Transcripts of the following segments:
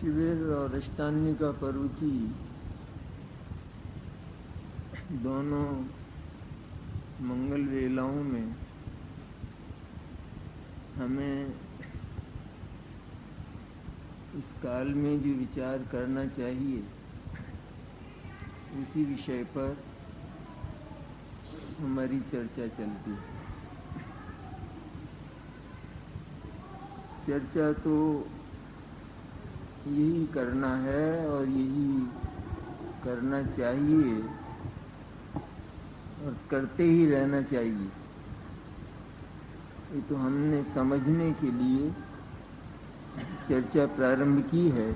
शिविर और अष्टांगिका पर्व की दोनों मंगल वेलाओं में हमें इस काल में जो विचार करना चाहिए उसी विषय पर हमारी चर्चा चलती है। चर्चा तो यही करना है और यही करना चाहिए और करते ही रहना चाहिए। ये तो हमने समझने के लिए चर्चा प्रारंभ की है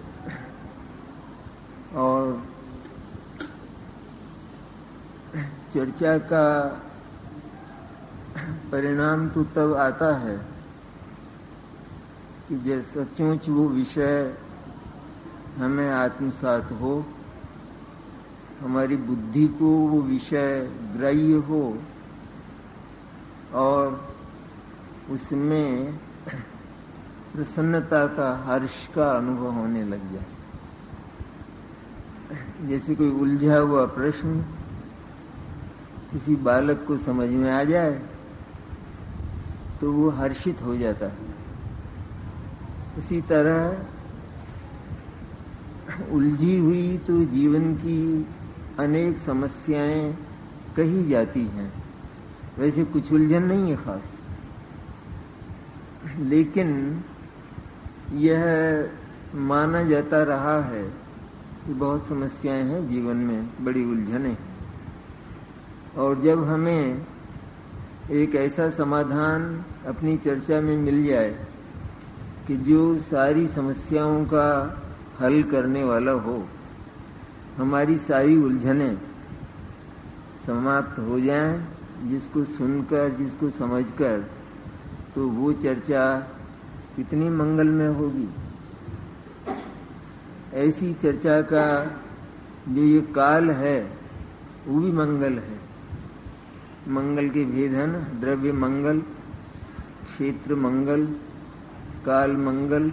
और चर्चा का परिणाम तो तब आता है कि जैसा सचमुच वो विषय हमें आत्मसात हो, हमारी बुद्धि को वो विषय ग्राह्य हो और उसमें प्रसन्नता का, हर्ष का अनुभव होने लग जाए। जैसे कोई उलझा हुआ प्रश्न किसी बालक को समझ में आ जाए तो वो हर्षित हो जाता है। इसी तरह उलझी हुई तो जीवन की अनेक समस्याएं कही जाती हैं, वैसे कुछ उलझन नहीं है खास, लेकिन यह माना जाता रहा है कि बहुत समस्याएं हैं जीवन में, बड़ी उलझनें। और जब हमें एक ऐसा समाधान अपनी चर्चा में मिल जाए कि जो सारी समस्याओं का हल करने वाला हो, हमारी सारी उलझनें समाप्त हो जाएं, जिसको सुनकर, जिसको समझकर, तो वो चर्चा कितनी मंगलमय होगी। ऐसी चर्चा का जो ये काल है वो भी मंगल है। मंगल के भेद है ना, द्रव्य मंगल, क्षेत्र मंगल, काल मंगल,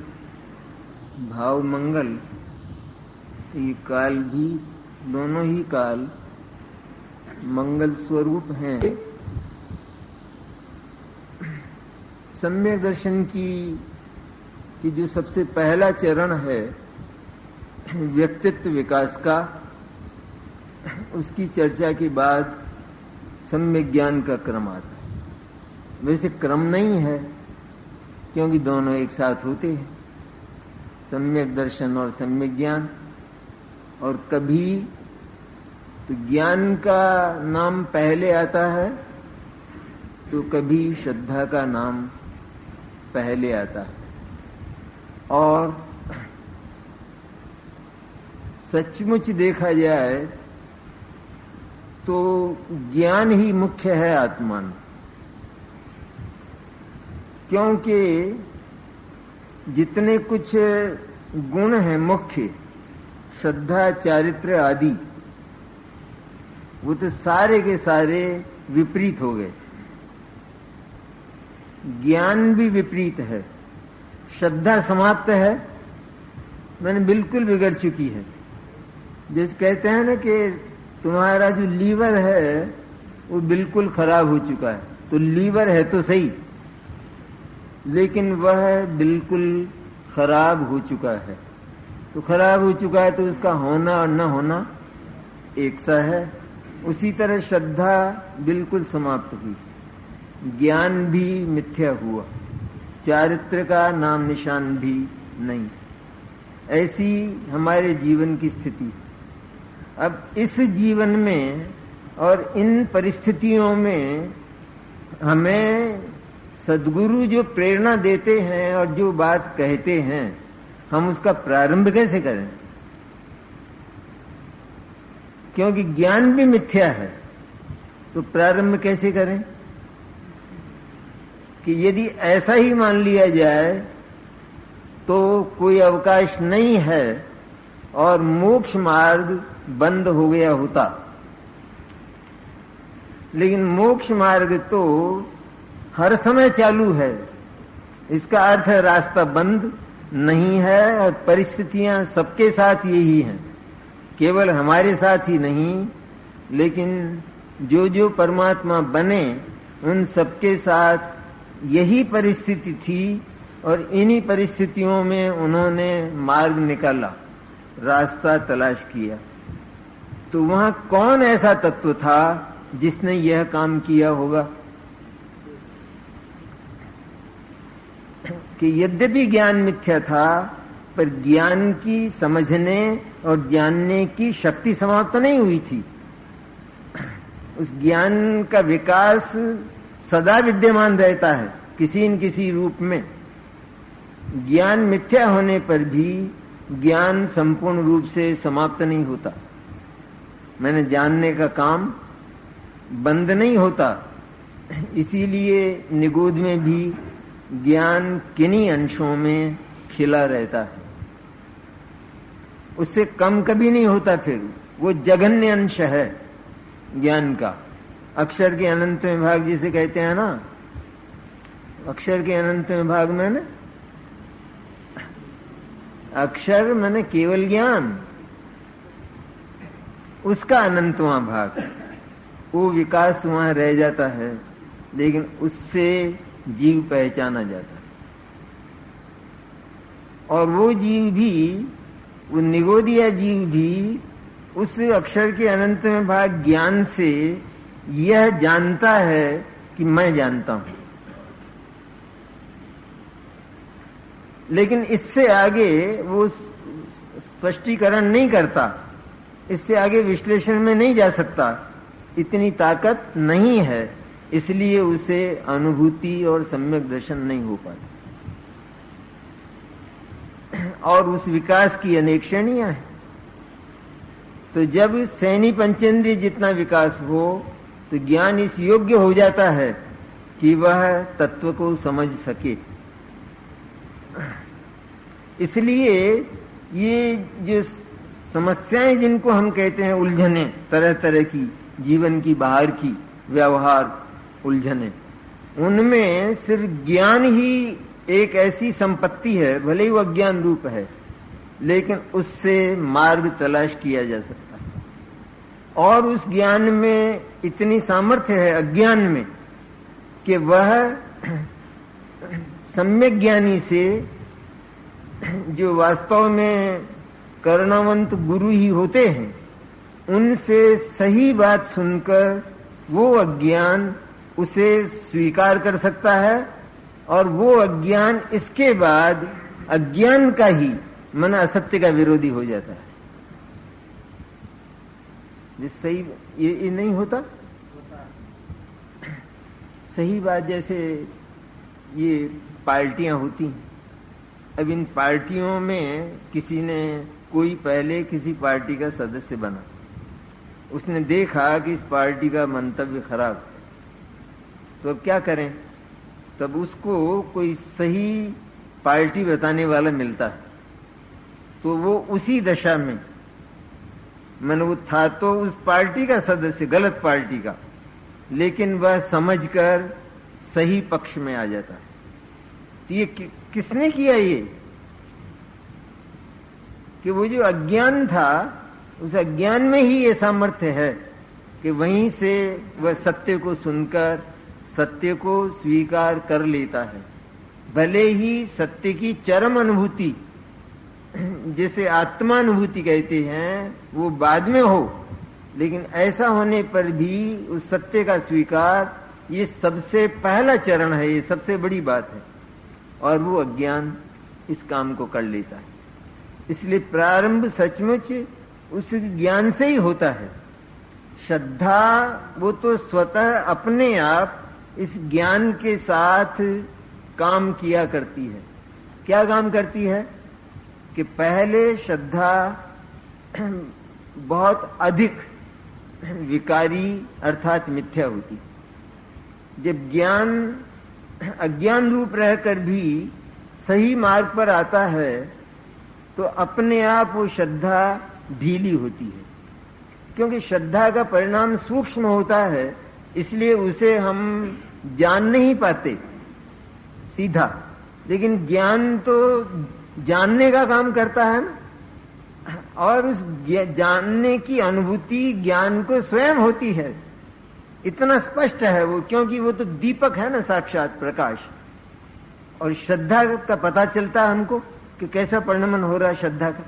भाव मंगल। ये काल भी, दोनों ही काल मंगल स्वरूप हैं। सम्यक दर्शन की जो सबसे पहला चरण है व्यक्तित्व विकास का, उसकी चर्चा के बाद सम्यक ज्ञान का क्रम आता है। वैसे क्रम नहीं है क्योंकि दोनों एक साथ होते हैं, सम्यक दर्शन और सम्यक ज्ञान। और कभी तो ज्ञान का नाम पहले आता है तो कभी श्रद्धा का नाम पहले आता है। और सचमुच देखा जाए तो ज्ञान ही मुख्य है आत्मा में, क्योंकि जितने कुछ गुण हैं मुख्य, श्रद्धा, चारित्र आदि, वो तो सारे के सारे विपरीत हो गए। ज्ञान भी विपरीत है, श्रद्धा समाप्त है, मैंने बिल्कुल बिगड़ चुकी है। जैसे कहते हैं ना कि तुम्हारा जो लीवर है वो बिल्कुल खराब हो चुका है, तो लीवर है तो सही, लेकिन वह बिल्कुल खराब हो चुका है। तो खराब हो चुका है तो उसका होना और न होना एक सा है। उसी तरह श्रद्धा बिल्कुल समाप्त हुई, ज्ञान भी मिथ्या हुआ, चारित्र का नाम निशान भी नहीं। ऐसी हमारे जीवन की स्थिति। अब इस जीवन में और इन परिस्थितियों में हमें सद्गुरु जो प्रेरणा देते हैं और जो बात कहते हैं, हम उसका प्रारंभ कैसे करें? क्योंकि ज्ञान भी मिथ्या है, तो प्रारंभ कैसे करें? कि यदि ऐसा ही मान लिया जाए तो कोई अवकाश नहीं है और मोक्ष मार्ग बंद हो गया होता। लेकिन मोक्ष मार्ग तो हर समय चालू है, इसका अर्थ है रास्ता बंद नहीं है, और परिस्थितियां सबके साथ यही हैं, केवल हमारे साथ ही नहीं, लेकिन जो जो परमात्मा बने उन सबके साथ यही परिस्थिति थी, और इन्हीं परिस्थितियों में उन्होंने मार्ग निकाला, रास्ता तलाश किया। तो वहां कौन ऐसा तत्व था जिसने यह काम किया होगा कि यद्यपि ज्ञान मिथ्या था, पर ज्ञान की समझने और जानने की शक्ति समाप्त तो नहीं हुई थी। उस ज्ञान का विकास सदा विद्यमान रहता है किसी न किसी रूप में। ज्ञान मिथ्या होने पर भी ज्ञान संपूर्ण रूप से समाप्त नहीं होता। मैंने जानने का काम बंद नहीं होता। इसीलिए निगूढ़ में भी ज्ञान किन्हीं अंशों में खिला रहता है, उससे कम कभी नहीं होता। फिर वो जघन्य अंश है ज्ञान का। अक्षर के अनंतवें भाग जिसे कहते हैं ना, अक्षर के अनंतवें भाग में ना, अक्षर मैंने केवल ज्ञान, उसका अनंतवां भाग, वो विकास वहां रह जाता है, लेकिन उससे जीव पहचाना जाता है। और वो जीव भी, वो निगोदिया जीव भी उस अक्षर के अनंतवें भाग ज्ञान से यह जानता है कि मैं जानता हूं, लेकिन इससे आगे वो स्पष्टीकरण नहीं करता, इससे आगे विश्लेषण में नहीं जा सकता, इतनी ताकत नहीं है, इसलिए उसे अनुभूति और सम्यक दर्शन नहीं हो पाता। और उस विकास की अनेक श्रेणियां हैं। तो जब सैनी पंचेंद्रिय जितना विकास हो तो ज्ञान इस योग्य हो जाता है कि वह तत्व को समझ सके। इसलिए ये जो समस्याएं जिनको हम कहते हैं उलझने, तरह तरह की जीवन की, बाहर की व्यवहार उलझने, उनमें सिर्फ ज्ञान ही एक ऐसी संपत्ति है, भले ही वह अज्ञान रूप है, लेकिन उससे मार्ग तलाश किया जा सकता है। और उस ज्ञान में इतनी सामर्थ्य है अज्ञान में कि वह सम्यक ज्ञानी से, जो वास्तव में करुणावंत गुरु ही होते हैं, उनसे सही बात सुनकर वो अज्ञान उसे स्वीकार कर सकता है, और वो अज्ञान इसके बाद अज्ञान का ही, मन असत्य का विरोधी हो जाता है। जिस सही ये नहीं होता सही बात। जैसे ये पार्टियां होती हैं, अब इन पार्टियों में किसी ने, कोई पहले किसी पार्टी का सदस्य बना, उसने देखा कि इस पार्टी का मंतव्य खराब है, तो अब क्या करें? तब उसको कोई सही पार्टी बताने वाला मिलता है, तो वो उसी दशा में, मैंने वो था तो उस पार्टी का सदस्य, गलत पार्टी का, लेकिन वह समझकर सही पक्ष में आ जाता है। तो ये किसने किया? ये कि वो जो अज्ञान था, उस अज्ञान में ही ये सामर्थ्य है कि वहीं से वह सत्य को सुनकर सत्य को स्वीकार कर लेता है। भले ही सत्य की चरम अनुभूति, जिसे आत्मानुभूति कहते हैं, वो बाद में हो, लेकिन ऐसा होने पर भी उस सत्य का स्वीकार, ये सबसे पहला चरण है, ये सबसे बड़ी बात है। और वो अज्ञान इस काम को कर लेता है। इसलिए प्रारंभ सचमुच उस ज्ञान से ही होता है। श्रद्धा वो तो स्वतः अपने आप इस ज्ञान के साथ काम किया करती है। क्या काम करती है? कि पहले श्रद्धा बहुत अधिक विकारी अर्थात मिथ्या होती। जब ज्ञान अज्ञान रूप रहकर भी सही मार्ग पर आता है, तो अपने आप वो श्रद्धा ढीली होती है, क्योंकि श्रद्धा का परिणाम सूक्ष्म होता है, इसलिए उसे हम जान नहीं पाते सीधा। लेकिन ज्ञान तो जानने का काम करता है ना, और उस जानने की अनुभूति ज्ञान को स्वयं होती है। इतना स्पष्ट है वो, क्योंकि वो तो दीपक है ना, साक्षात प्रकाश। और श्रद्धा का पता चलता है हमको कि कैसा परिणमन हो रहा है श्रद्धा का,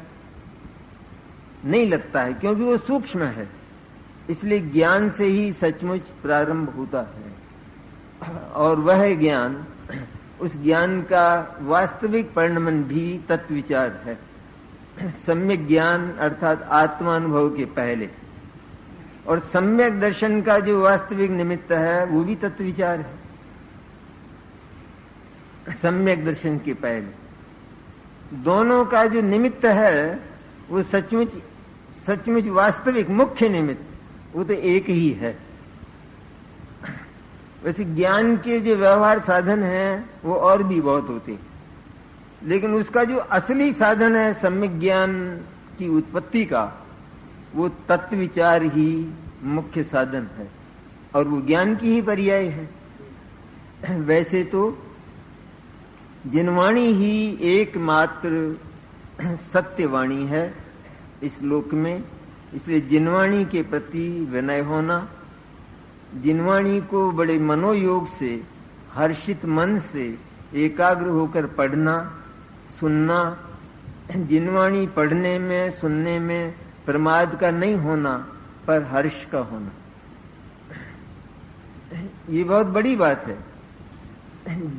नहीं लगता है, क्योंकि वो सूक्ष्म है। इसलिए ज्ञान से ही सचमुच प्रारंभ होता है, और वह ज्ञान, उस ज्ञान का वास्तविक परिणमन भी तत्व विचार है। सम्यक ज्ञान अर्थात आत्मानुभव के पहले, और सम्यक दर्शन का जो वास्तविक निमित्त है वो भी तत्व विचार है। सम्यक दर्शन के पहले दोनों का जो निमित्त है वो सचमुच वास्तविक मुख्य निमित्त वो तो एक ही है। वैसे ज्ञान के जो व्यवहार साधन हैं वो और भी बहुत होते हैं, लेकिन उसका जो असली साधन है सम्यक ज्ञान की उत्पत्ति का, वो तत्व विचार ही मुख्य साधन है, और वो ज्ञान की ही पर्याय है। वैसे तो जिनवाणी ही एकमात्र सत्यवाणी है इस लोक में, इसलिए जिनवाणी के प्रति विनय होना, जिनवाणी को बड़े मनोयोग से, हर्षित मन से एकाग्र होकर पढ़ना, सुनना, जिनवाणी पढ़ने में सुनने में प्रमाद का नहीं होना पर हर्ष का होना, ये बहुत बड़ी बात है।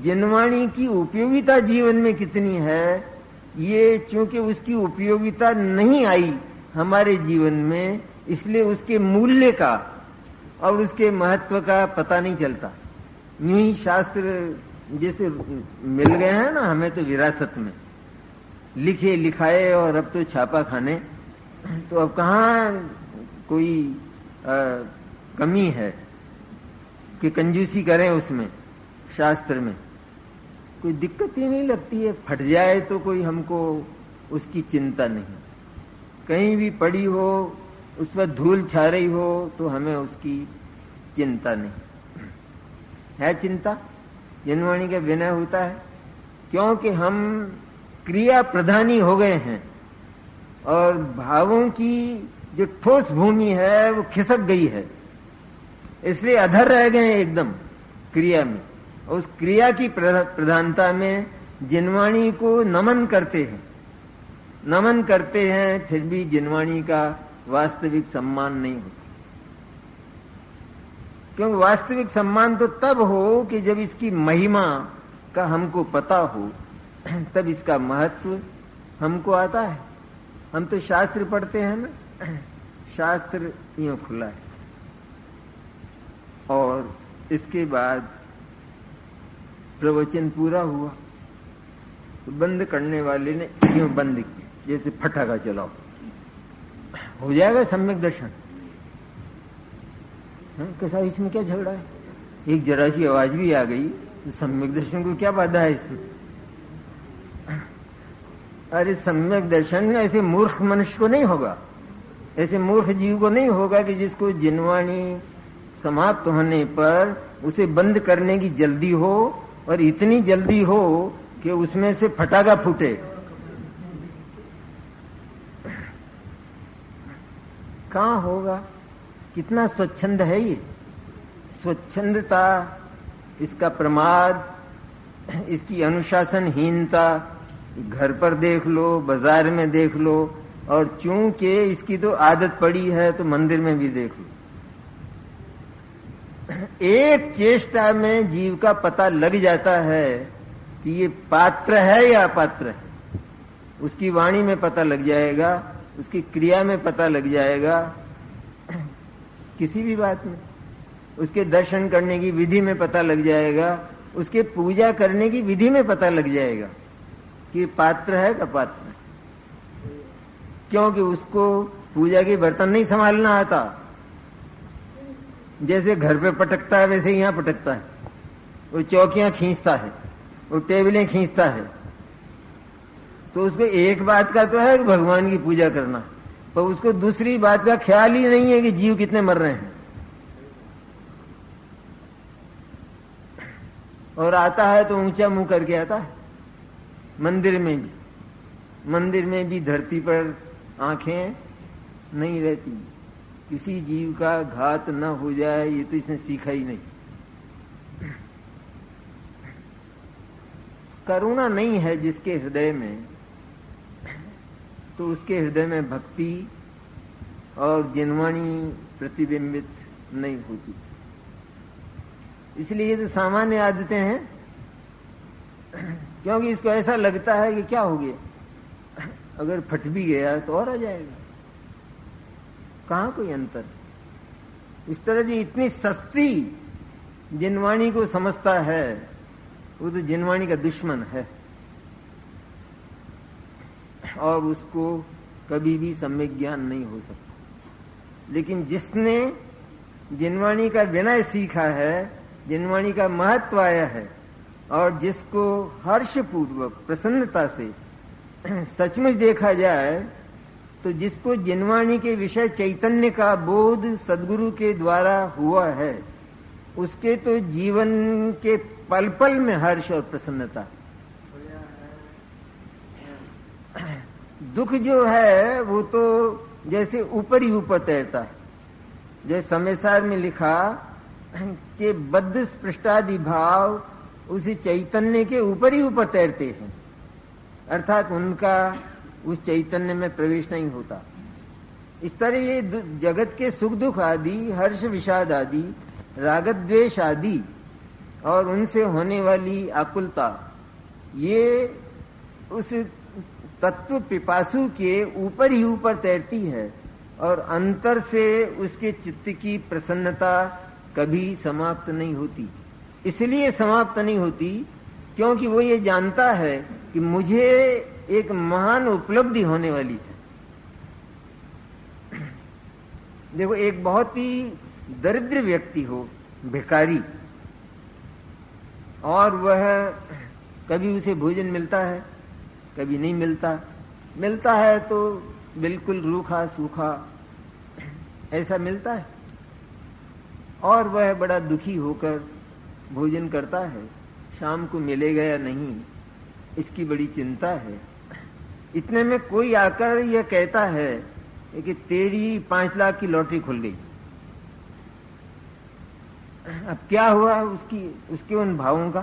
जिनवाणी की उपयोगिता जीवन में कितनी है, ये चूंकि उसकी उपयोगिता नहीं आई हमारे जीवन में, इसलिए उसके मूल्य का और उसके महत्व का पता नहीं चलता। यूं ही शास्त्र जैसे मिल गए हैं ना हमें तो विरासत में, लिखे लिखाए और अब तो छापा खाने, तो अब कहाँ कोई कमी है कि कंजूसी करें उसमें। शास्त्र में कोई दिक्कत ही नहीं लगती है, फट जाए तो कोई हमको उसकी चिंता नहीं, कहीं भी पड़ी हो उस पर धूल छा रही हो तो हमें उसकी चिंता नहीं है। चिंता जिनवाणी का विनय होता है, क्योंकि हम क्रिया प्रधानी हो गए हैं और भावों की जो ठोस भूमि है वो खिसक गई है, इसलिए अधर रह गए हैं एकदम क्रिया में। उस क्रिया की प्रधानता में जिनवाणी को नमन करते हैं, फिर भी जिनवाणी का वास्तविक सम्मान नहीं होता। क्योंकि वास्तविक सम्मान तो तब हो कि जब इसकी महिमा का हमको पता हो, तब इसका महत्व हमको आता है। हम तो शास्त्र पढ़ते हैं ना, शास्त्र यूं खुला है, और इसके बाद प्रवचन पूरा हुआ तो बंद करने वाले ने यूं बंद किया जैसे फटाका चलाओ, हो जाएगा सम्यक दर्शन। कैसा, इसमें क्या झगड़ा है? एक जरा सी आवाज भी आ गई तो सम्यक दर्शन को क्या बाधा है इसमें? अरे सम्यक दर्शन ऐसे मूर्ख मनुष्य को नहीं होगा, ऐसे मूर्ख जीव को नहीं होगा कि जिसको जिनवाणी समाप्त होने पर उसे बंद करने की जल्दी हो, और इतनी जल्दी हो कि उसमें से फटाका फूटे। कहाँ होगा? कितना स्वच्छंद है ये स्वच्छंदता, इसका प्रमाद, इसकी अनुशासनहीनता घर पर देख लो, बाजार में देख लो, और चूंकि इसकी तो आदत पड़ी है तो मंदिर में भी देख लो। एक चेष्टा में जीव का पता लग जाता है कि ये पात्र है या अपात्र है। उसकी वाणी में पता लग जाएगा, उसकी क्रिया में पता लग जाएगा, किसी भी बात में उसके दर्शन करने की विधि में पता लग जाएगा, उसके पूजा करने की विधि में पता लग जाएगा कि पात्र है का पात्र है। क्योंकि उसको पूजा के बर्तन नहीं संभालना आता, जैसे घर पे पटकता है वैसे यहाँ पटकता है, वो चौकियां खींचता है, वो टेबलें खींचता है, तो उसको एक बात का तो है कि भगवान की पूजा करना, पर उसको दूसरी बात का ख्याल ही नहीं है कि जीव कितने मर रहे हैं। और आता है तो ऊंचा मुंह करके आता है मंदिर में भी, मंदिर में भी धरती पर आंखें नहीं रहती, किसी जीव का घात न हो जाए ये तो इसने सीखा ही नहीं। करुणा नहीं है जिसके हृदय में, तो उसके हृदय में भक्ति और जिनवाणी प्रतिबिंबित नहीं होती। इसलिए तो सामान्य आदतें हैं, क्योंकि इसको ऐसा लगता है कि क्या हो गया, अगर फट भी गया तो और आ जाएगा, कहां कोई अंतर। इस तरह जी इतनी सस्ती जिनवाणी को समझता है, वो तो जिनवाणी का दुश्मन है और उसको कभी भी सम्यक ज्ञान नहीं हो सकता। लेकिन जिसने जिनवाणी का विनय सीखा है, जिनवाणी का महत्व आया है और जिसको हर्षपूर्वक प्रसन्नता से सचमुच देखा जाए, तो जिसको जिनवाणी के विषय चैतन्य का बोध सद्गुरु के द्वारा हुआ है, उसके तो जीवन के पल पल में हर्ष और प्रसन्नता। दुख जो है वो तो जैसे ऊपर ही ऊपर तैरता है। जैसे समयसार में लिखा कि बद्ध स्पृष्टादि भाव उसी चैतन्य के ऊपर ही ऊपर तैरते हैं, अर्थात उनका उस चैतन्य में प्रवेश नहीं होता। इस तरह ये जगत के सुख दुख आदि, हर्ष विषाद आदि, राग द्वेष आदि और उनसे होने वाली आकुलता, ये उस तत्व पिपासु के ऊपर ही ऊपर तैरती है और अंतर से उसके चित्त की प्रसन्नता कभी समाप्त नहीं होती। इसलिए समाप्त नहीं होती क्योंकि वो ये जानता है कि मुझे एक महान उपलब्धि होने वाली है। देखो, एक बहुत ही दरिद्र व्यक्ति हो, भिखारी, और वह कभी उसे भोजन मिलता है, कभी नहीं मिलता, मिलता है तो बिल्कुल रूखा सूखा ऐसा मिलता है, और वह बड़ा दुखी होकर भोजन करता है। शाम को मिलेगा या नहीं, इसकी बड़ी चिंता है। इतने में कोई आकर यह कहता है कि तेरी 5 लाख की लॉटरी खुल गई। अब क्या हुआ उसके उन भावों का?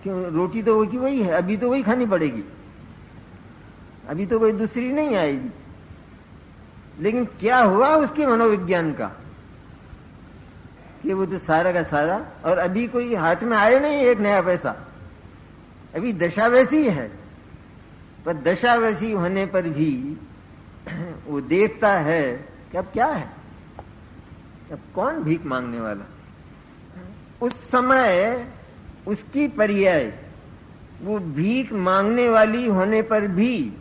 क्यों, रोटी तो वही है, अभी तो वही खानी पड़ेगी, अभी तो कोई दूसरी नहीं आएगी। लेकिन क्या हुआ उसके मनोविज्ञान का कि वो तो सारा का सारा, और अभी कोई हाथ में आए नहीं एक नया पैसा, अभी दशा वैसी है। पर दशा वैसी होने पर भी वो देखता है कि अब क्या है, अब कौन भीख मांगने वाला। उस समय उसकी पर्याय वो भीख मांगने वाली होने पर भी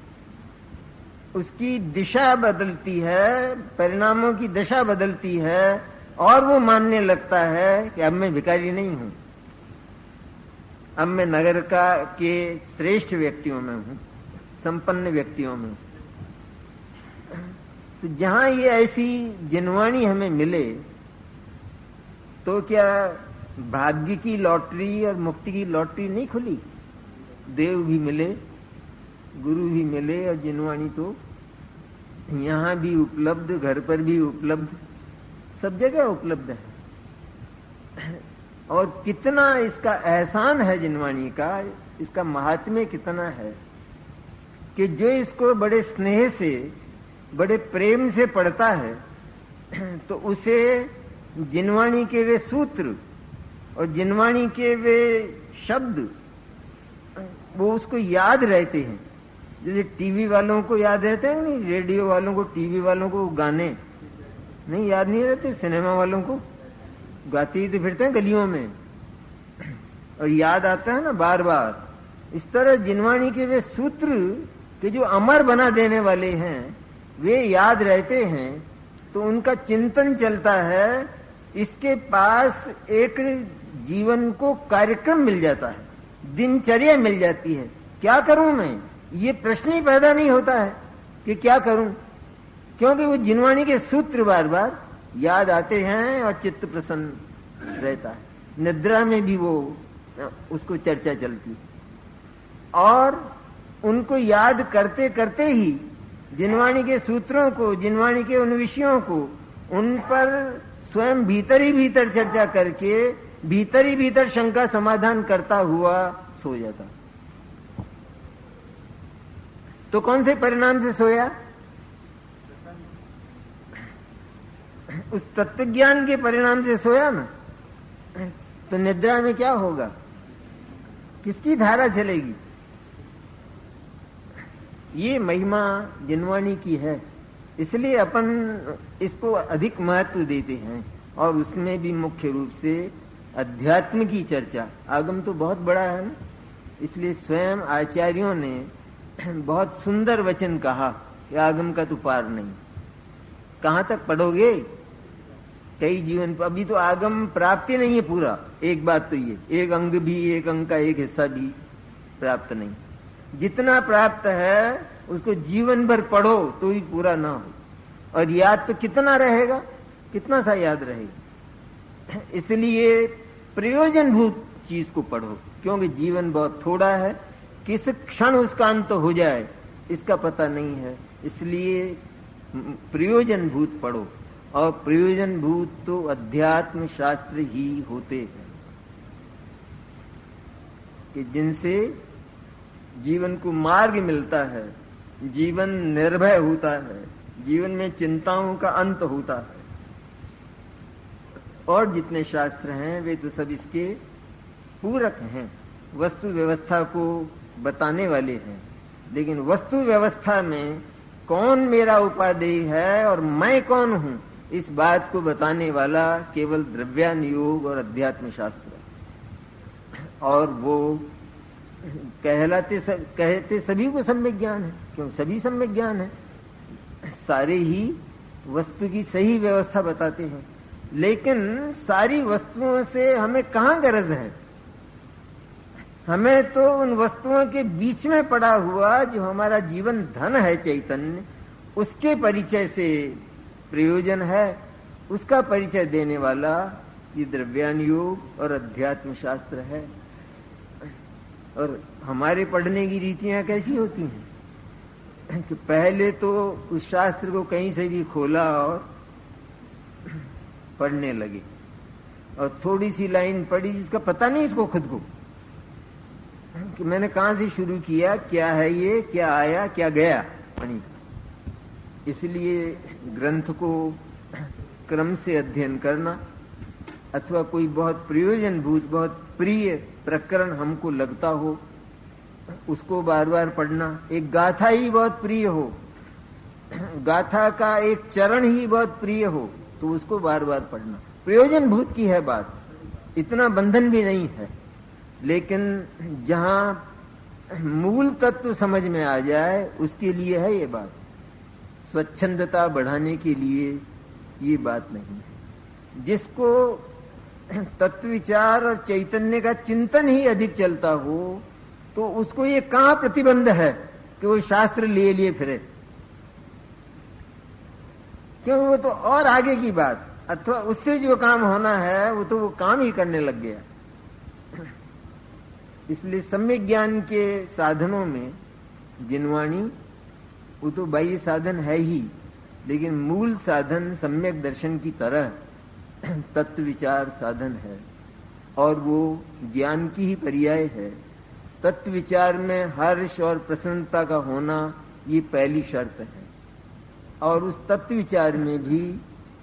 उसकी दिशा बदलती है, परिणामों की दिशा बदलती है, और वो मानने लगता है कि अब मैं भिखारी नहीं हूं, अब मैं नगर के श्रेष्ठ व्यक्तियों में हूं, संपन्न व्यक्तियों में। तो जहां ये ऐसी जिनवाणी हमें मिले, तो क्या भाग्य की लॉटरी और मुक्ति की लॉटरी नहीं खुली? देव भी मिले, गुरु भी मिले, और जिनवाणी तो यहां भी उपलब्ध, घर पर भी उपलब्ध, सब जगह उपलब्ध है। और कितना इसका एहसान है जिनवाणी का, इसका महात्म्य कितना है कि जो इसको बड़े स्नेह से, बड़े प्रेम से पढ़ता है, तो उसे जिनवाणी के वे सूत्र और जिनवाणी के वे शब्द वो उसको याद रहते हैं। जैसे टीवी वालों को याद रहते हैं, नहीं, रेडियो वालों को, टीवी वालों को गाने नहीं याद नहीं रहते, सिनेमा वालों को गाते ही तो फिरते हैं गलियों में और याद आता है ना बार बार। इस तरह जिनवाणी के वे सूत्र के जो अमर बना देने वाले हैं, वे याद रहते हैं, तो उनका चिंतन चलता है। इसके पास एक जीवन को कार्यक्रम मिल जाता है, दिनचर्या मिल जाती है। क्या करूं मैं, ये प्रश्न ही पैदा नहीं होता है कि क्या करूं, क्योंकि वो जिनवाणी के सूत्र बार बार याद आते हैं और चित्त प्रसन्न रहता है। निद्रा में भी वो उसको चर्चा चलती है। और उनको याद करते करते ही जिनवाणी के सूत्रों को, जिनवाणी के उन विषयों को, उन पर स्वयं भीतर ही भीतर चर्चा करके भीतर ही भीतर शंका समाधान करता हुआ सो जाता। तो कौन से परिणाम से सोया? उस तत्व ज्ञान के परिणाम से सोया ना। तो निद्रा में क्या होगा? किसकी धारा चलेगी? ये महिमा जिनवाणी की है, इसलिए अपन इसको अधिक महत्व देते हैं। और उसमें भी मुख्य रूप से अध्यात्म की चर्चा। आगम तो बहुत बड़ा है ना, इसलिए स्वयं आचार्यों ने बहुत सुंदर वचन कहा कि आगम का तो पार नहीं। कहां तक पढ़ोगे? कई जीवन पर अभी तो आगम प्राप्ति नहीं है पूरा। एक बात तो ये, एक अंग भी, एक अंग का एक हिस्सा भी प्राप्त नहीं। जितना प्राप्त है उसको जीवन भर पढ़ो तो भी पूरा ना हो। और याद तो कितना रहेगा, कितना सा याद रहेगा। इसलिए प्रयोजनभूत चीज को पढ़ो, क्योंकि जीवन बहुत थोड़ा है। किस क्षण उसका अंत हो जाए इसका पता नहीं है। इसलिए प्रयोजनभूत पढ़ो। और प्रयोजनभूत तो अध्यात्म शास्त्र ही होते हैं कि जिनसे जीवन को मार्ग मिलता है, जीवन निर्भय होता है, जीवन में चिंताओं का अंत होता है। और जितने शास्त्र हैं वे तो सब इसके पूरक हैं, वस्तु व्यवस्था को बताने वाले हैं। लेकिन वस्तु व्यवस्था में कौन मेरा उपादेय है और मैं कौन हूं, इस बात को बताने वाला केवल द्रव्यान योग और अध्यात्म शास्त्र है। और वो कहते सभी को सम्यक ज्ञान है, क्यों? सभी सम्यक ज्ञान है, सारे ही वस्तु की सही व्यवस्था बताते हैं। लेकिन सारी वस्तुओं से हमें कहां गरज है? हमें तो उन वस्तुओं के बीच में पड़ा हुआ जो हमारा जीवन धन है, चैतन्य, उसके परिचय से प्रयोजन है। उसका परिचय देने वाला ये द्रव्यान योग और अध्यात्म शास्त्र है। और हमारे पढ़ने की रीतियां कैसी होती हैं कि पहले तो उस शास्त्र को कहीं से भी खोला और पढ़ने लगे, और थोड़ी सी लाइन पढ़ी जिसका पता नहीं इसको खुद को कि मैंने कहां से शुरू किया, क्या है ये, क्या आया, क्या गया। इसलिए ग्रंथ को क्रम से अध्ययन करना, अथवा कोई बहुत प्रयोजनभूत, बहुत प्रिय प्रकरण हमको लगता हो, उसको बार बार पढ़ना। एक गाथा ही बहुत प्रिय हो, गाथा का एक चरण ही बहुत प्रिय हो, तो उसको बार बार पढ़ना। प्रयोजनभूत की है बात, इतना बंधन भी नहीं है। लेकिन जहां मूल तत्व समझ में आ जाए उसके लिए है ये बात। स्वच्छंदता बढ़ाने के लिए ये बात नहीं है। जिसको तत्व विचार और चैतन्य का चिंतन ही अधिक चलता हो, तो उसको ये कहां प्रतिबंध है कि वो शास्त्र लिए लिए फिरे, क्योंकि वो तो और आगे की बात, अथवा उससे जो काम होना है वो तो वो काम ही करने लग गया। इसलिए सम्यक ज्ञान के साधनों में जिनवाणी वो तो बाह्य साधन है ही, लेकिन मूल साधन सम्यक दर्शन की तरह तत्व विचार साधन है, और वो ज्ञान की ही पर्याय है। तत्व विचार में हर्ष और प्रसन्नता का होना ये पहली शर्त है। और उस तत्व विचार में भी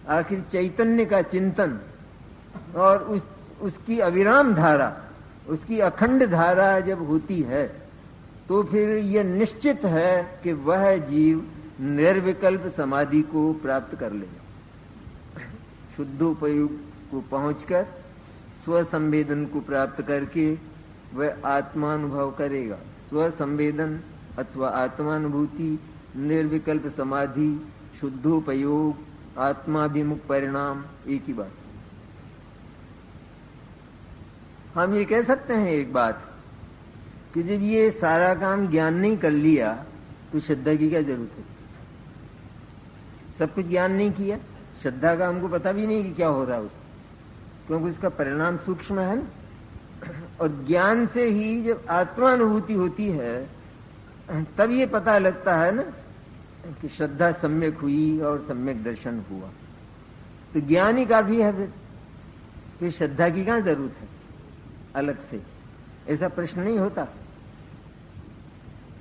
आखिर चैतन्य का चिंतन और उसकी अविराम धारा, उसकी अखंड धारा जब होती है, तो फिर यह निश्चित है कि वह जीव निर्विकल्प समाधि को प्राप्त कर लेगा। शुद्धोपयोग को पहुंचकर स्वसंवेदन को प्राप्त करके वह आत्मानुभव करेगा। स्वसंवेदन अथवा आत्मानुभूति, निर्विकल्प समाधि, शुद्धोपयोग, आत्माभिमुख परिणाम, एक ही बात। हम ये कह सकते हैं एक बात कि जब ये सारा काम ज्ञान नहीं कर लिया तो श्रद्धा की क्या जरूरत है? सब कुछ ज्ञान नहीं किया, श्रद्धा का हमको पता भी नहीं कि क्या हो रहा है उसका, क्योंकि उसका परिणाम सूक्ष्म है ना। और ज्ञान से ही जब आत्मानुभूति होती है तब ये पता लगता है ना कि श्रद्धा सम्यक हुई और सम्यक दर्शन हुआ। तो ज्ञान ही काफी है, फिर श्रद्धा की क्या जरूरत है अलग से? ऐसा प्रश्न नहीं होता,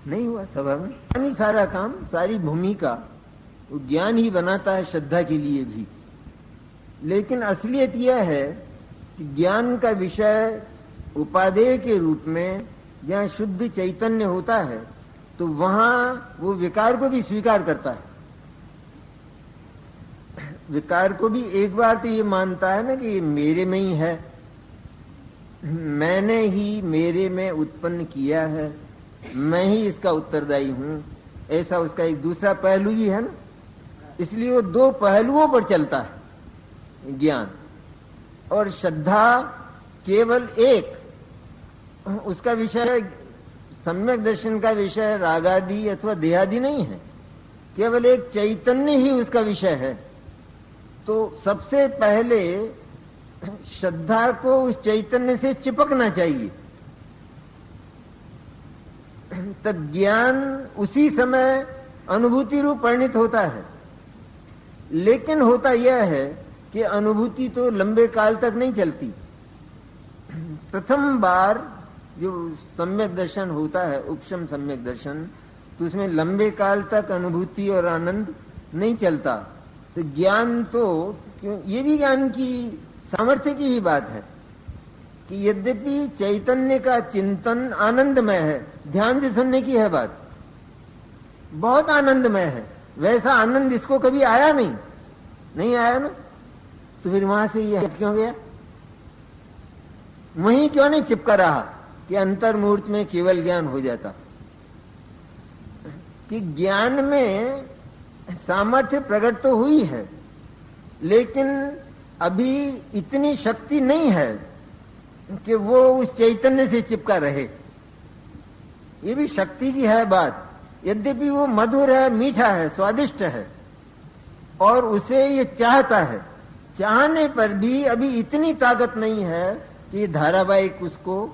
नहीं हुआ सभा में। ज्ञान ही सारा काम, सारी भूमिका वो ज्ञान ही बनाता है श्रद्धा के लिए भी। लेकिन असलियत यह है कि ज्ञान का विषय उपादेय के रूप में जहां शुद्ध चैतन्य होता है तो वहां वो विकार को भी स्वीकार करता है। विकार को भी एक बार तो ये मानता है ना कि ये मेरे में ही है, मैंने ही मेरे में उत्पन्न किया है, मैं ही इसका उत्तरदायी हूं, ऐसा उसका एक दूसरा पहलू भी है ना। इसलिए वो दो पहलुओं पर चलता है ज्ञान, और श्रद्धा केवल एक, उसका विषय सम्यक दर्शन का विषय रागादि अथवा देहादि नहीं है, केवल एक चैतन्य ही उसका विषय है। तो सबसे पहले श्रद्धा को उस चैतन्य से चिपकना चाहिए, तब ज्ञान उसी समय अनुभूति रूप परिणित होता है। लेकिन होता यह है कि अनुभूति तो लंबे काल तक नहीं चलती। प्रथम बार जो सम्यक दर्शन होता है, उपशम सम्यक दर्शन, तो उसमें लंबे काल तक अनुभूति और आनंद नहीं चलता। तो ज्ञान तो क्यों, ये भी ज्ञान की सामर्थ्य की ही बात है कि यद्यपि चैतन्य का चिंतन आनंदमय है, ध्यान से सुनने की है बात, बहुत आनंदमय है, वैसा आनंद इसको कभी आया नहीं आया ना। तो फिर वहां से ये क्यों गया, वहीं क्यों नहीं चिपका रहा कि अंतर्मुहूर्त में केवल ज्ञान हो जाता? कि ज्ञान में सामर्थ्य प्रकट तो हुई है, लेकिन अभी इतनी शक्ति नहीं है कि वो उस चैतन्य से चिपका रहे। ये भी शक्ति की है बात। यद्यपि वो मधुर है, मीठा है, स्वादिष्ट है, और उसे ये चाहता है, चाहने पर भी अभी इतनी ताकत नहीं है कि ये धारावाहिक उसको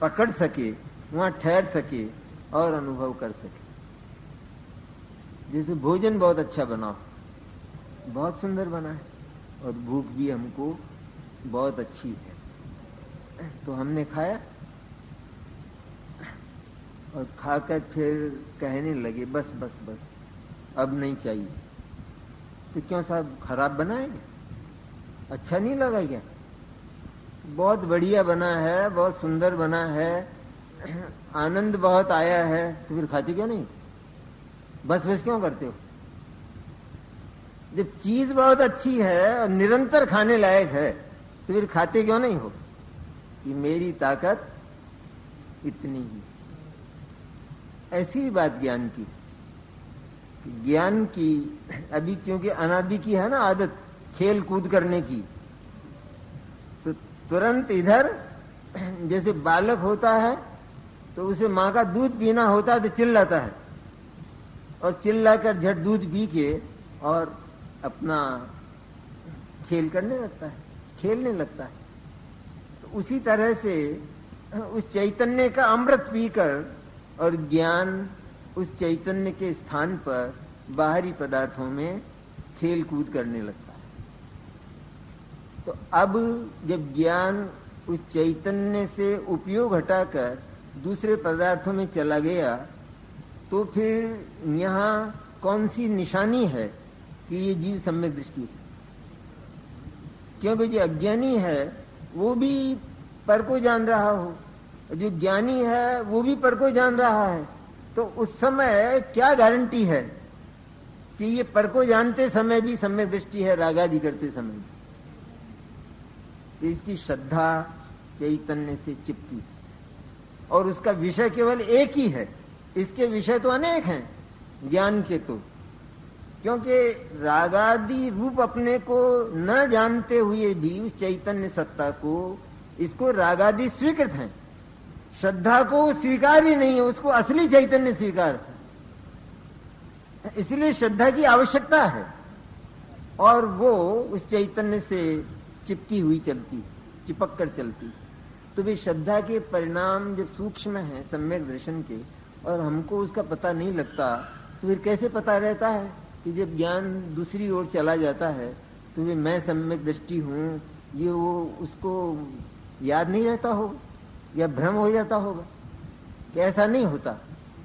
पकड़ सके, वहां ठहर सके और अनुभव कर सके। जैसे भोजन बहुत अच्छा बना, बहुत सुंदर बना है, और भूख भी हमको बहुत अच्छी है, तो हमने खाया और खाकर फिर कहने लगे बस बस बस अब नहीं चाहिए। तो क्यों साहब, खराब बना है क्या? अच्छा नहीं लगा क्या? बहुत बढ़िया बना है, बहुत सुंदर बना है, आनंद बहुत आया है, तो फिर खाते क्यों नहीं? बस बस क्यों करते हो? जब चीज बहुत अच्छी है और निरंतर खाने लायक है तो फिर खाते क्यों नहीं हो? कि मेरी ताकत इतनी ही। ऐसी बात ज्ञान की, ज्ञान की अभी क्योंकि अनादि की है ना आदत खेल कूद करने की, तो तुरंत इधर जैसे बालक होता है तो उसे मां का दूध पीना होता है तो चिल्लाता है, और चिल्लाकर झट दूध पी के और अपना खेल करने लगता है, खेलने लगता है। तो उसी तरह से उस चैतन्य का अमृत पीकर और ज्ञान उस चैतन्य के स्थान पर बाहरी पदार्थों में खेल कूद करने लगता है। तो अब जब ज्ञान उस चैतन्य से उपयोग हटाकर दूसरे पदार्थों में चला गया, तो फिर यहां कौन सी निशानी है कि ये जीव सम्यक दृष्टि है? क्योंकि जो अज्ञानी है वो भी पर को जान रहा हो, जो ज्ञानी है वो भी पर को जान रहा है, तो उस समय क्या गारंटी है कि ये पर को जानते समय भी सम्यक दृष्टि है, रागादि करते समय भी? तो इसकी श्रद्धा चैतन्य से चिपकी, और उसका विषय केवल एक ही है। इसके विषय तो अनेक हैं ज्ञान के, तो क्योंकि रागादि रूप अपने को न जानते हुए भी उस चैतन्य सत्ता को, इसको रागादि स्वीकृत हैं, श्रद्धा को स्वीकार ही नहीं है, उसको असली चैतन्य स्वीकार है। इसलिए श्रद्धा की आवश्यकता है, और वो उस चैतन्य से चिपकी हुई चलती, चिपक कर चलती। तो भी श्रद्धा के परिणाम जब सूक्ष्म हैं सम्यक दर्शन के, और हमको उसका पता नहीं लगता, तो फिर कैसे पता रहता है कि जब ज्ञान दूसरी ओर चला जाता है तो वे मैं सम्यक दृष्टि हूं, ये वो उसको याद नहीं रहता होगा या भ्रम हो जाता होगा? कि ऐसा नहीं होता,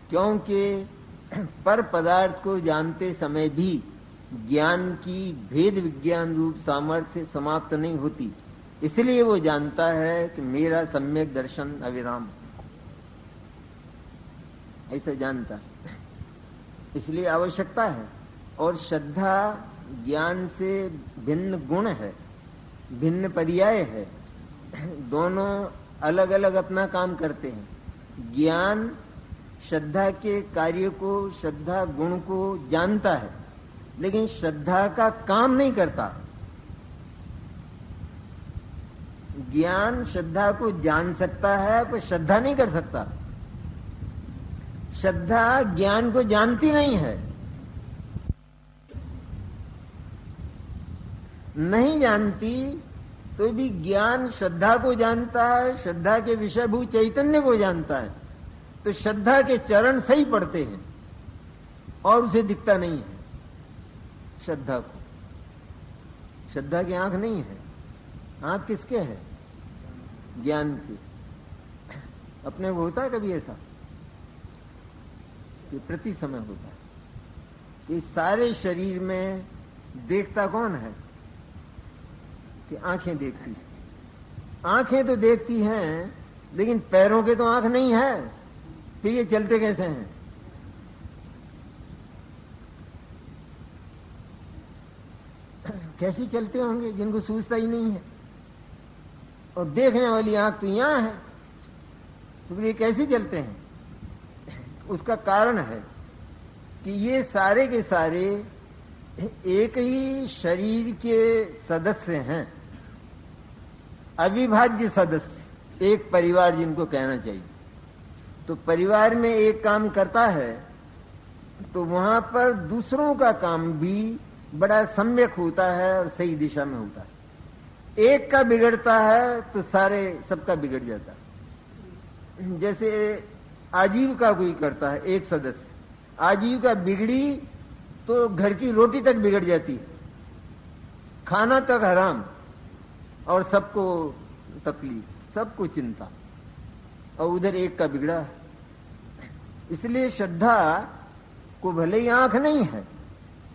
क्योंकि पर पदार्थ को जानते समय भी ज्ञान की भेद विज्ञान रूप सामर्थ्य समाप्त नहीं होती, इसलिए वो जानता है कि मेरा सम्यक दर्शन अविराम, ऐसा जानता है, इसलिए आवश्यकता है। और श्रद्धा ज्ञान से भिन्न गुण है, भिन्न पर्याय है, दोनों अलग अलग अपना काम करते हैं। ज्ञान श्रद्धा के कार्य को, श्रद्धा गुण को जानता है, लेकिन श्रद्धा का काम नहीं करता। ज्ञान श्रद्धा को जान सकता है पर श्रद्धा नहीं कर सकता। श्रद्धा ज्ञान को जानती नहीं है, नहीं जानती तो भी ज्ञान श्रद्धा को जानता है, श्रद्धा के विषयभूत चैतन्य को जानता है, तो श्रद्धा के चरण सही पड़ते हैं और उसे दिखता नहीं है। श्रद्धा को, श्रद्धा की आंख नहीं है, आंख किसके है? ज्ञान की। अपने को होता है कभी ऐसा? ये प्रति समय होता है। ये सारे शरीर में देखता कौन है? कि आंखें देखती हैं। आंखें तो देखती हैं, लेकिन पैरों के तो आंख नहीं है, फिर ये चलते कैसे हैं? कैसे चलते होंगे जिनको सूझता ही नहीं है? और देखने वाली आंख तो यहां है, तो फिर ये कैसे चलते हैं? उसका कारण है कि ये सारे के सारे एक ही शरीर के सदस्य हैं, अविभाज्य सदस्य, एक परिवार जिनको कहना चाहिए। तो परिवार में एक काम करता है तो वहां पर दूसरों का काम भी बड़ा सम्यक होता है और सही दिशा में होता है। एक का बिगड़ता है तो सारे सबका बिगड़ जाता है। जैसे आजीविका कोई करता है, एक सदस्य आजीविका बिगड़ी तो घर की रोटी तक बिगड़ जाती है, खाना तक हराम, और सबको तकलीफ, सबको चिंता, और उधर एक का बिगड़ा है। इसलिए श्रद्धा को भले ही आंख नहीं है,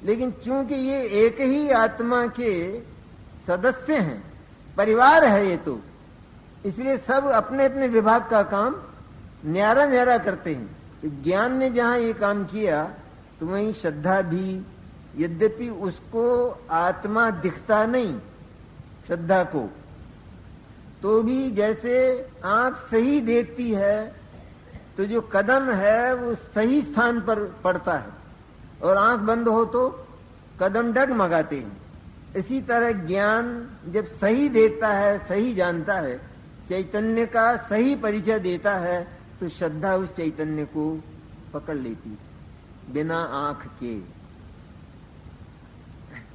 लेकिन चूंकि ये एक ही आत्मा के सदस्य हैं, परिवार है ये, तो इसलिए सब अपने अपने विभाग का काम न्यारा न्यारा करते हैं। तो ज्ञान ने जहां ये काम किया तो वहीं श्रद्धा भी, यद्यपि उसको आत्मा दिखता नहीं श्रद्धा को, तो भी जैसे आंख सही देखती है तो जो कदम है वो सही स्थान पर पड़ता है, और आंख बंद हो तो कदम डगमगाते हैं। इसी तरह ज्ञान जब सही देखता है, सही जानता है, चैतन्य का सही परिचय देता है, तो श्रद्धा उस चैतन्य को पकड़ लेती है बिना आंख के।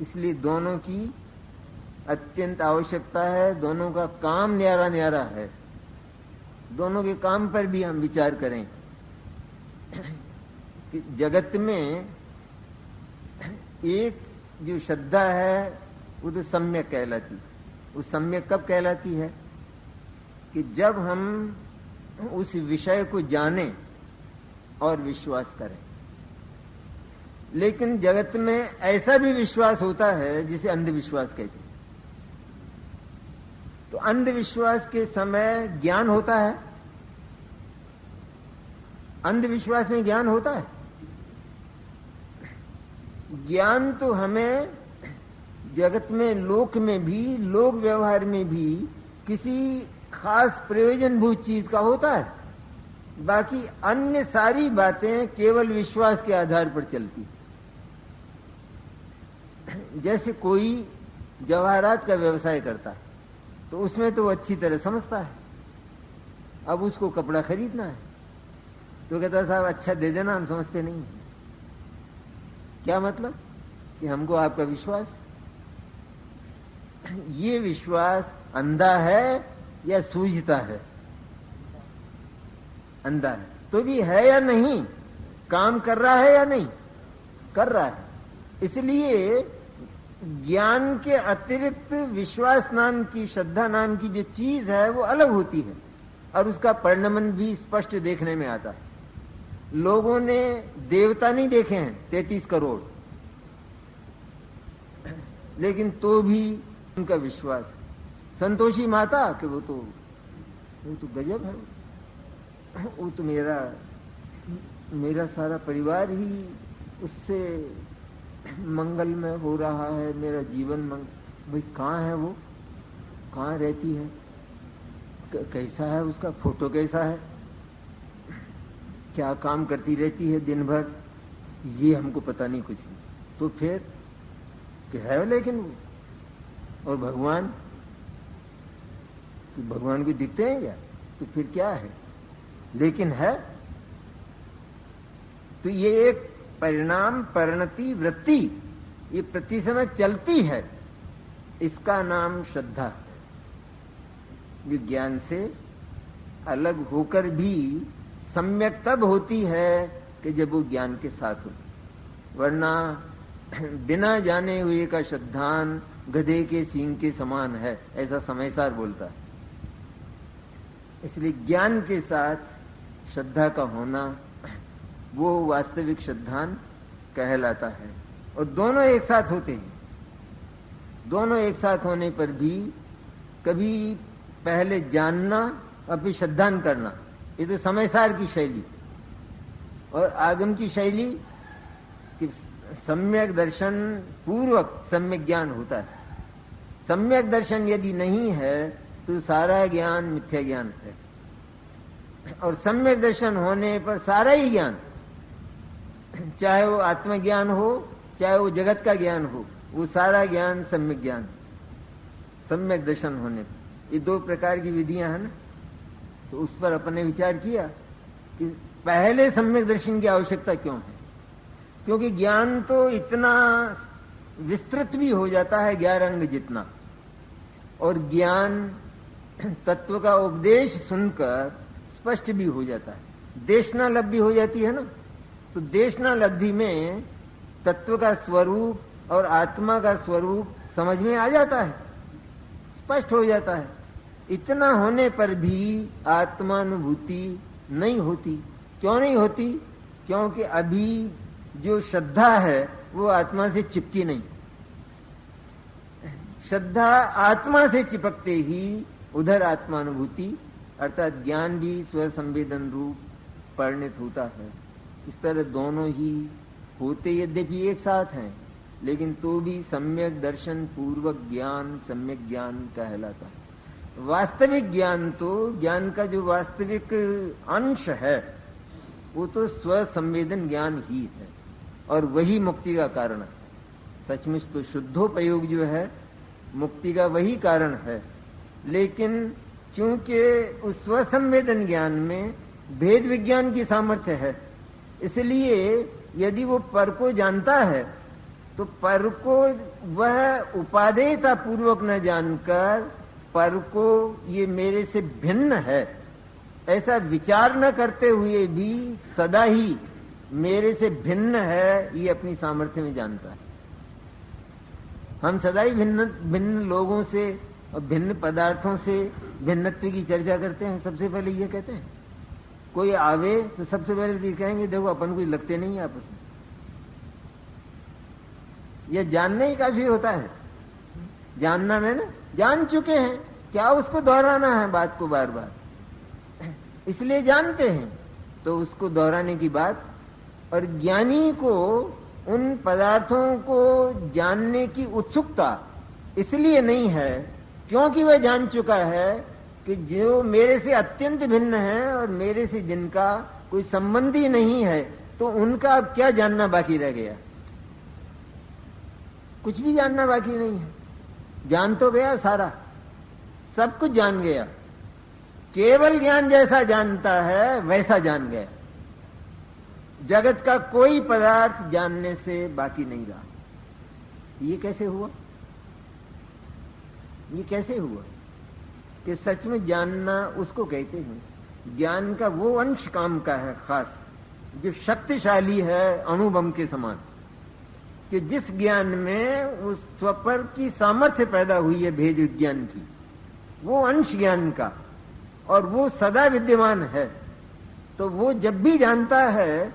इसलिए दोनों की अत्यंत आवश्यकता है, दोनों का काम न्यारा न्यारा है। दोनों के काम पर भी हम विचार करें कि जगत में एक जो श्रद्धा है वो तो सम्यक कहलाती। वो सम्यक कब कहलाती है? कि जब हम उस विषय को जाने और विश्वास करें। लेकिन जगत में ऐसा भी विश्वास होता है जिसे अंधविश्वास कहते हैं। तो अंधविश्वास के समय ज्ञान होता है? अंधविश्वास में ज्ञान होता है? ज्ञान तो हमें जगत में, लोक में भी, लोक व्यवहार में भी किसी खास प्रयोजनभूत चीज का होता है। बाकी अन्य सारी बातें केवल विश्वास के आधार पर चलती। जैसे कोई जवाहरात का व्यवसाय करता है तो उसमें तो अच्छी तरह समझता है, अब उसको कपड़ा खरीदना है तो कहता है साहब अच्छा दे देना, हम समझते नहीं है। क्या मतलब? कि हमको आपका विश्वास। ये विश्वास अंधा है या सूझता है? अंधा है। तो भी है या नहीं, काम कर रहा है या नहीं, कर रहा है। इसलिए ज्ञान के अतिरिक्त विश्वास नाम की, श्रद्धा नाम की जो चीज है वो अलग होती है और उसका परिणमन भी स्पष्ट देखने में आता है। लोगों ने देवता नहीं देखे हैं 33 करोड़, लेकिन तो भी उनका विश्वास। संतोषी माता कि वो तो गजब है, वो तो मेरा सारा परिवार ही उससे मंगल में हो रहा है, मेरा जीवन भाई कहाँ है वो, कहाँ रहती है, कैसा है उसका फोटो, कैसा है, क्या काम करती रहती है दिन भर, ये हमको पता नहीं कुछ भी। तो फिर कि है लेकिन, और भगवान भी दिखते हैं क्या, तो फिर क्या है, लेकिन है। तो ये एक परिणाम, परिणति, वृत्ति, ये प्रति समय चलती है, इसका नाम श्रद्धा है। विज्ञान से अलग होकर भी सम्यक तब होती है कि जब वो ज्ञान के साथ हो, वरना बिना जाने हुए का श्रद्धान गधे के सींग के समान है, ऐसा समयसार बोलता है। इसलिए ज्ञान के साथ श्रद्धा का होना वो वास्तविक श्रद्धान कहलाता है। और दोनों एक साथ होते हैं। दोनों एक साथ होने पर भी कभी पहले जानना और फिर श्रद्धान करना, ये तो समयसार की शैली। और आगम की शैली कि सम्यक दर्शन पूर्वक सम्यक ज्ञान होता है। सम्यक दर्शन यदि नहीं है तो सारा ज्ञान मिथ्या ज्ञान है, और सम्यक दर्शन होने पर सारा ही ज्ञान, चाहे वो आत्मज्ञान हो चाहे वो जगत का ज्ञान हो, वो सारा ज्ञान सम्यक ज्ञान, सम्यक दर्शन होने पर। ये दो प्रकार की विधियां हैं ना। तो उस पर अपने विचार किया कि पहले सम्यक दर्शन की आवश्यकता क्यों है, क्योंकि ज्ञान तो इतना विस्तृत भी हो जाता है 11 अंग जितना, और ज्ञान तत्व का उपदेश सुनकर स्पष्ट भी हो जाता है। देशनालब्धि हो जाती है ना, तो देशनालब्धि में तत्व का स्वरूप और आत्मा का स्वरूप समझ में आ जाता है, स्पष्ट हो जाता है। इतना होने पर भी आत्मानुभूति नहीं होती। क्यों नहीं होती? क्योंकि अभी जो श्रद्धा है वो आत्मा से चिपकी नहीं। श्रद्धा आत्मा से चिपकते ही उधर आत्मानुभूति अर्थात ज्ञान भी स्वसंवेदन रूप परिणित होता है। इस तरह दोनों ही होते यद्यपि एक साथ हैं, लेकिन तो भी सम्यक दर्शन पूर्वक ज्ञान सम्यक ज्ञान कहलाता है। वास्तविक ज्ञान तो, ज्ञान का जो वास्तविक अंश है वो तो स्वसंवेदन ज्ञान ही है, और वही मुक्ति का कारण है। सचमुच तो शुद्धोपयोग जो है मुक्ति का वही कारण है, लेकिन चूंकि उस स्वसंवेदन ज्ञान में भेद विज्ञान की सामर्थ्य है, इसलिए यदि वो पर को जानता है तो पर को वह उपादेयता पूर्वक न जानकर पर को ये मेरे से भिन्न है ऐसा विचार न करते हुए भी सदा ही मेरे से भिन्न है ये अपनी सामर्थ्य में जानता है। हम सदा ही भिन्न लोगों से और भिन्न पदार्थों से भिन्नत्व की चर्चा करते हैं। सबसे पहले ये कहते हैं, कोई आवे तो सबसे पहले कहेंगे देखो अपन कोई लगते नहीं आपस में। यह जानना ही काफी होता है। जानना में ना जान चुके हैं, क्या उसको दोहराना है बात को बार बार, इसलिए जानते हैं तो उसको दोहराने की बात। और ज्ञानी को उन पदार्थों को जानने की उत्सुकता इसलिए नहीं है क्योंकि वह जान चुका है कि जो मेरे से अत्यंत भिन्न है और मेरे से जिनका कोई संबंध ही नहीं है, तो उनका अब क्या जानना बाकी रह गया? कुछ भी जानना बाकी नहीं है। जान तो गया सारा, सब कुछ जान गया। केवल ज्ञान जैसा जानता है वैसा जान गया। जगत का कोई पदार्थ जानने से बाकी नहीं रहा। ये कैसे हुआ? ये कैसे हुआ कि सच में जानना उसको कहते हैं ज्ञान का वो अंश काम का है खास, जो शक्तिशाली है अणुबम के समान, कि जिस ज्ञान में उस स्वपर की सामर्थ्य पैदा हुई है भेद विज्ञान की, वो अंश ज्ञान का, और वो सदा विद्यमान है। तो वो जब भी जानता है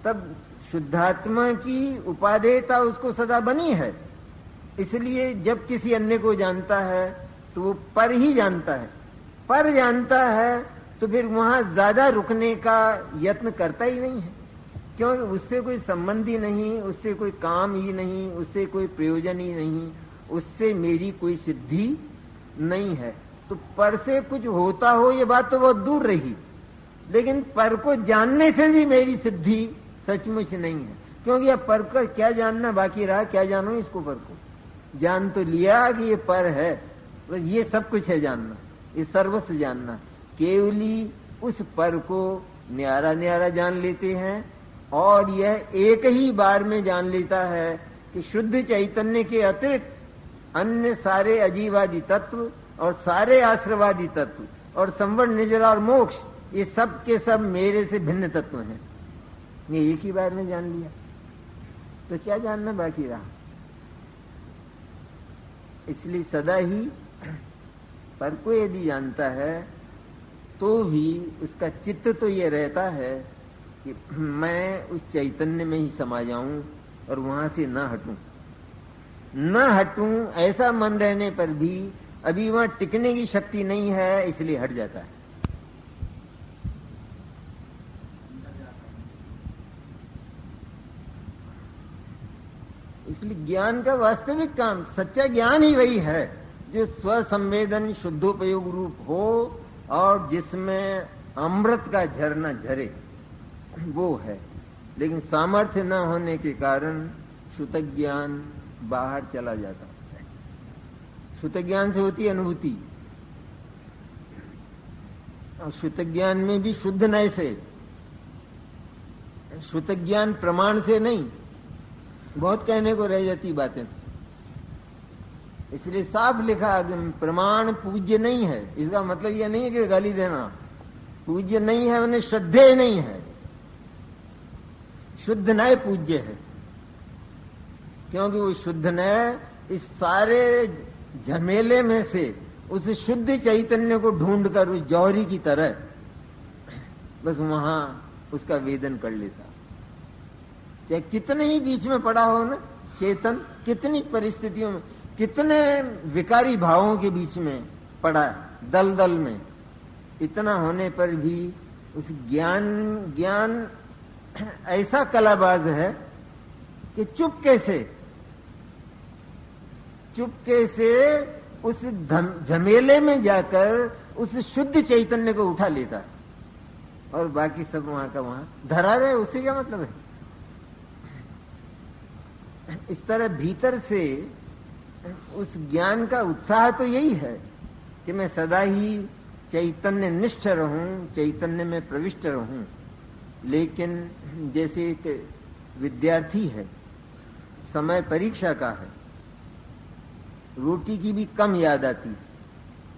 तब शुद्धात्मा की उपादेयता उसको सदा बनी है। इसलिए जब किसी अन्य को जानता है तो वो पर ही जानता है। पर जानता है तो फिर वहां ज्यादा रुकने का यत्न करता ही नहीं है, क्योंकि उससे कोई संबंध ही नहीं, उससे कोई काम ही नहीं, उससे कोई प्रयोजन ही नहीं, उससे मेरी कोई सिद्धि नहीं है। तो पर से कुछ होता हो ये बात तो बहुत दूर रही, लेकिन पर को जानने से भी मेरी सिद्धि सचमुच नहीं है, क्योंकि अब पर का क्या जानना बाकी रहा, क्या जानो इसको। पर को जान तो लिया कि ये पर है, बस ये सब कुछ है जानना, ये सर्वस्व जानना। केवली उस पर को न्यारा न्यारा जान लेते हैं, और यह एक ही बार में जान लेता है कि शुद्ध चैतन्य के अतिरिक्त अन्य सारे अजीवादी तत्व और सारे आश्रवादी तत्व और संवर्ण निजरा और मोक्ष, ये सब के सब मेरे से भिन्न तत्व हैं। ये एक ही बार में जान लिया, तो क्या जानना बाकी रहा। इसलिए सदा ही पर को यदि जानता है तो भी उसका चित्त तो ये रहता है कि मैं उस चैतन्य में ही समा जाऊं और वहां से न हटूं। ऐसा मन रहने पर भी अभी वहां टिकने की शक्ति नहीं है, इसलिए हट जाता है। इसलिए ज्ञान का वास्तविक काम, सच्चा ज्ञान ही वही है जो स्वसंवेदन शुद्धोपयोग रूप हो और जिसमें अमृत का झरना झरे, वो है। लेकिन सामर्थ्य न होने के कारण श्रुत ज्ञान बाहर चला जाता है। श्रुत ज्ञान से होती है अनुभूति, और श्रुत ज्ञान में भी शुद्ध नय से, श्रुत ज्ञान प्रमाण से नहीं। बहुत कहने को रह जाती बातें, इसलिए साफ लिखा कि प्रमाण पूज्य नहीं है। इसका मतलब यह नहीं है कि गाली देना, पूज्य नहीं है मैंने श्रद्धेय नहीं है। शुद्ध न्याय पूज्य है, क्योंकि वो शुद्ध न्याय इस सारे झमेले में से उस शुद्ध चैतन्य को ढूंढकर उस जौहरी की तरह बस वहां उसका वेदन कर लेता। चाहे कितने ही बीच में पड़ा हो ना चेतन, कितनी परिस्थितियों में, कितने विकारी भावों के बीच में पड़ा है, दल दल में, इतना होने पर भी उस ज्ञान ऐसा कलाबाज है कि चुपके से उस झमेले में जाकर उस शुद्ध चैतन्य को उठा लेता है, और बाकी सब वहां का वहां धरा रहे। उससे क्या मतलब है? इस तरह भीतर से उस ज्ञान का उत्साह तो यही है कि मैं सदा ही चैतन्य निष्ठ रहूं, चैतन्य में प्रविष्ट रहूं। लेकिन जैसे एक विद्यार्थी है, समय परीक्षा का है, रोटी की भी कम याद आती है,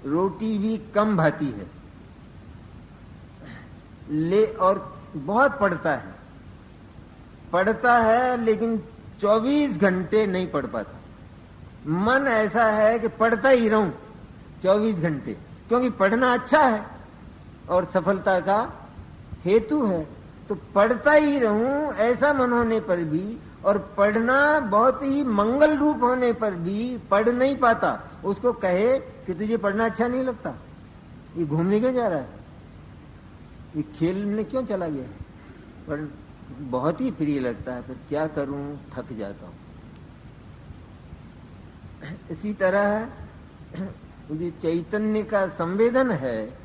रोटी भी कम भाती है, और बहुत पढ़ता है लेकिन 24 घंटे नहीं पढ़ पाता। मन ऐसा है कि पढ़ता ही रहूं 24 घंटे, क्योंकि पढ़ना अच्छा है और सफलता का हेतु है। तो पढ़ता ही रहूं ऐसा मन होने पर भी, और पढ़ना बहुत ही मंगल रूप होने पर भी पढ़ नहीं पाता। उसको कहे कि तुझे पढ़ना अच्छा नहीं लगता, ये घूमने क्यों जा रहा है, ये खेलने क्यों चला गया, पर बहुत ही प्रिय लगता है, पर क्या करूं, थक जाता हूं। इसी तरह जो चैतन्य का संवेदन है,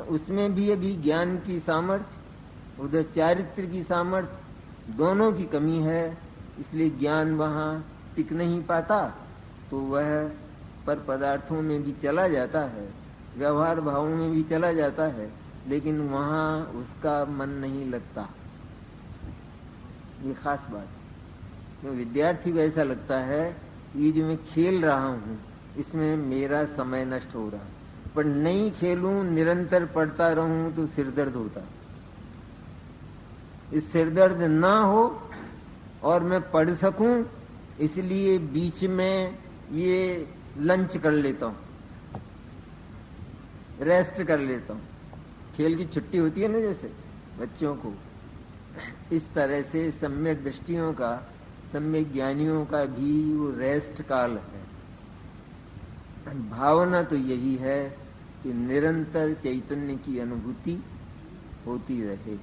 उसमें भी अभी ज्ञान की सामर्थ्य, उधर चारित्र की सामर्थ्य, दोनों की कमी है। इसलिए ज्ञान वहां टिक नहीं पाता, तो वह पर पदार्थों में भी चला जाता है, व्यवहार भावों में भी चला जाता है, लेकिन वहां उसका मन नहीं लगता। ये खास बात है। तो विद्यार्थी को ऐसा लगता है ये जो मैं खेल रहा हूं इसमें मेरा समय नष्ट हो रहा है, पर नहीं खेलूं, निरंतर पढ़ता रहूं तो सिरदर्द होता। इस सिरदर्द ना हो और मैं पढ़ सकूं, इसलिए बीच में ये लंच कर लेता हूं, रेस्ट कर लेता हूं। खेल की छुट्टी होती है ना जैसे बच्चों को, इस तरह से सम्यक दृष्टियों का, सम्यक ज्ञानियों का भी वो रेस्ट काल है। भावना तो यही है कि निरंतर चैतन्य की अनुभूति होती रहे।